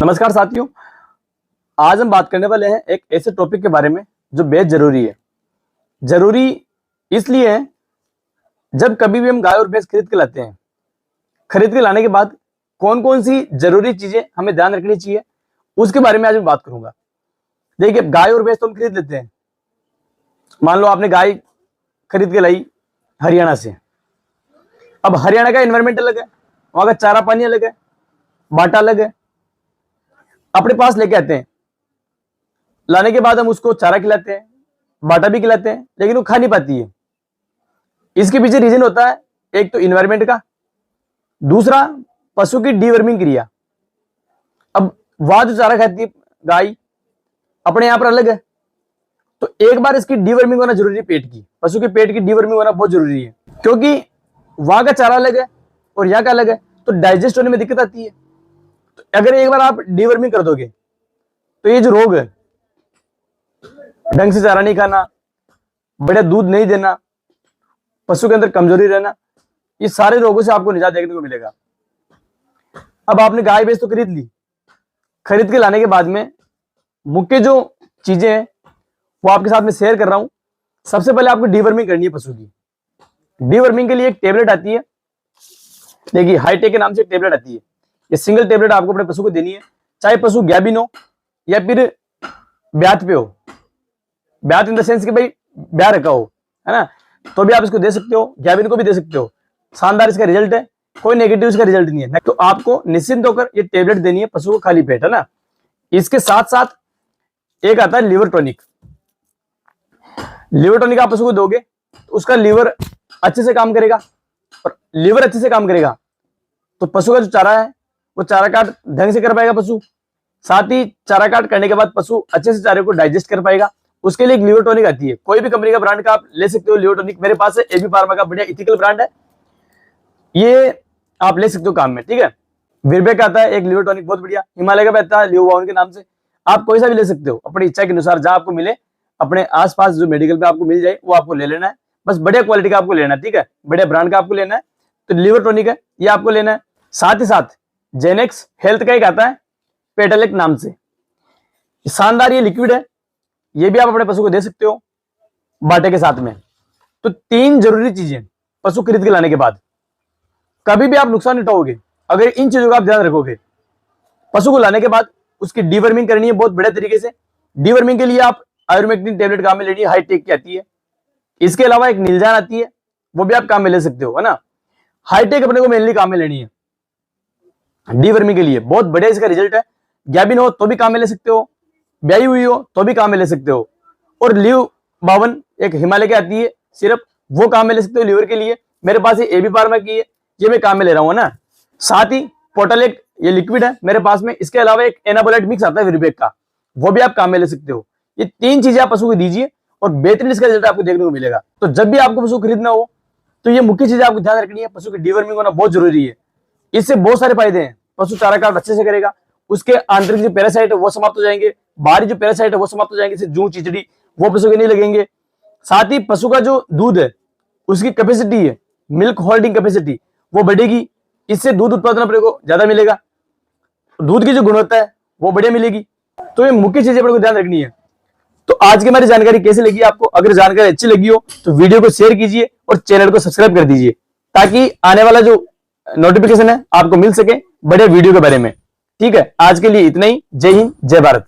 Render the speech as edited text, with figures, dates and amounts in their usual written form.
नमस्कार साथियों, आज हम बात करने वाले हैं एक ऐसे टॉपिक के बारे में जो बेहद जरूरी है। जरूरी इसलिए है, जब कभी भी हम गाय और भैंस खरीद के लाते हैं, खरीद के लाने के बाद कौन कौन सी जरूरी चीजें हमें ध्यान रखनी चाहिए, उसके बारे में आज मैं बात करूंगा। देखिए, गाय और भैंस तो हम खरीद लेते हैं। मान लो आपने गाय खरीद के लाई हरियाणा से। अब हरियाणा का एनवायरमेंट अलग है, वहां का चारा पानी अलग है, बाटा अलग है। अपने पास लेके आते हैं, लाने के बाद हम उसको चारा खिलाते हैं, बाटा भी खिलाते हैं, लेकिन वो खा नहीं पाती है। इसके पीछे रीजन होता है, एक तो इन्वायरमेंट का, दूसरा पशु की डीवर्मिंग क्रिया। अब वहां जो चारा खाती है गाय अपने यहां पर अलग है, तो एक बार इसकी डीवर्मिंग होना जरूरी है। पेट की, पशु के पेट की डीवर्मिंग होना बहुत जरूरी है, क्योंकि वहां का चारा अलग है और यहाँ का अलग है, तो डाइजेस्ट होने में दिक्कत आती है। तो अगर एक बार आप डीवर्मिंग कर दोगे तो ये जो रोग है, ढंग से चारा नहीं खाना, बढ़िया दूध नहीं देना, पशु के अंदर कमजोरी रहना, ये सारे रोगों से आपको निजात देखने को मिलेगा। अब आपने गाय भैंस तो खरीद ली, खरीद के लाने के बाद में मुख्य जो चीजें हैं वो आपके साथ में शेयर कर रहा हूं। सबसे पहले आपको डीवर्मिंग करनी है पशु की। डीवर्मिंग के लिए एक टेबलेट आती है, देखिए हाईटेक के नाम से एक टेबलेट आती है। ये सिंगल टेबलेट आपको अपने पशु को देनी है, चाहे पशु गैबिन हो या फिर ब्यात पे हो। ब्यात इन द सेंस कि भाई ब्याह रखा हो, है ना, तो भी आप इसको दे सकते हो, गैबिन को भी दे सकते हो। शानदार इसका रिजल्ट है, कोई नेगेटिव इसका रिजल्ट नहीं है। तो आपको निश्चिंत होकर ये टेबलेट देनी है पशु को खाली पेट, है ना। इसके साथ साथ एक आता है लीवर टॉनिक। लीवर टॉनिक आप पशु को दोगे तो उसका लीवर अच्छे से काम करेगा, और लीवर अच्छे से काम करेगा तो पशु का जो चारा है वो चारा काट ढंग से कर पाएगा पशु। साथ ही चारा काट करने के बाद पशु अच्छे से चारे को डाइजेस्ट कर पाएगा। उसके लिए एक लीवर टॉनिक आती है, कोई भी कंपनी का ब्रांड का आप ले सकते हो। लीवर टॉनिक मेरे पास है, एबी फार्मा का बढ़िया इथिकल ब्रांड है, ये आप ले सकते हो काम में, ठीक है। विरबेक का आता है एक लीवर टॉनिक बहुत बढ़िया, हिमालय का भी आता है लियोवाउन के नाम से। आप कोई सा भी ले सकते हो अपनी इच्छा के अनुसार, जहां आपको मिले, अपने आसपास जो मेडिकल पे आपको मिल जाए वो आपको ले लेना है। बस बढ़िया क्वालिटी का आपको लेना है, ठीक है, बढ़िया ब्रांड का आपको लेना है। तो लीवर टॉनिक है, ये आपको लेना है। साथ ही साथ जेनेक्स हेल्थ का एक आता है पेटालेक नाम से, शानदार ये लिक्विड है, ये भी आप अपने पशु को दे सकते हो बाटे के साथ में। तो तीन जरूरी चीजें पशु खरीद के लाने के बाद, कभी भी आप नुकसान नहीं उठाओगे अगर इन चीजों का आप ध्यान रखोगे। पशु को लाने के बाद उसकी डीवर्मिंग करनी है बहुत बढ़िया तरीके से। डीवर्मिंग के लिए आप आयुर्वेदिक टेबलेट काम में लेनी है, हाईटेक की आती है। इसके अलावा एक नीलजान आती है, वो भी आप काम में ले सकते हो, है ना। हाईटेक अपने को मेनली काम में लेनी है डीवर्मिंग के लिए, बहुत बढ़िया इसका रिजल्ट है। गैबिन हो तो भी काम में ले सकते हो, ब्याई हुई हो तो भी काम में ले सकते हो। और लीव 52 एक हिमालय की आती है सिर्फ, वो काम में ले सकते हो लीवर के लिए। मेरे पास ये एबी फार्मा की है, ये मैं काम में ले रहा हूँ ना। साथ ही पोटालेक ये लिक्विड है मेरे पास में। इसके अलावा एक एनाबोलाइट मिक्स आता है विरबेक का, वो भी आप काम में ले सकते हो। ये तीन चीजें आप पशु को दीजिए और बेहतरीन इसका रिजल्ट आपको देखने को मिलेगा। तो जब भी आपको पशु खरीदना हो तो ये मुख्य चीजें आपको ध्यान रखनी है। पशु की डीवर्मिंग होना बहुत जरूरी है, इससे बहुत सारे फायदे हैं। पशु चारा काट अच्छे से करेगा, उसके आंतरिक जो पैरासाइट है वो समाप्त हो जाएंगे, बाहरी जो पैरासाइट है वो समाप्त हो जाएंगे, जैसे जूं चिचड़ी, वो पशु के नहीं लगेंगे। साथ ही पशु का जो दूध है उसकी कैपेसिटी है, मिल्क होल्डिंग कैपेसिटी, वो बढ़ेगी। इससे दूध उत्पादन अपने को ज्यादा मिलेगा, दूध की जो गुणवत्ता है वो बढ़िया मिलेगी। तो ये मुख्य चीजें अपने को ध्यान रखनी है। तो आज की हमारी जानकारी कैसी लगी आपको? अगर जानकारी अच्छी लगी हो तो वीडियो को शेयर कीजिए और चैनल को सब्सक्राइब कर दीजिए, ताकि आने वाला जो नोटिफिकेशन है आपको मिल सके बढ़िया वीडियो के बारे में। ठीक है, आज के लिए इतना ही। जय हिंद, जय भारत।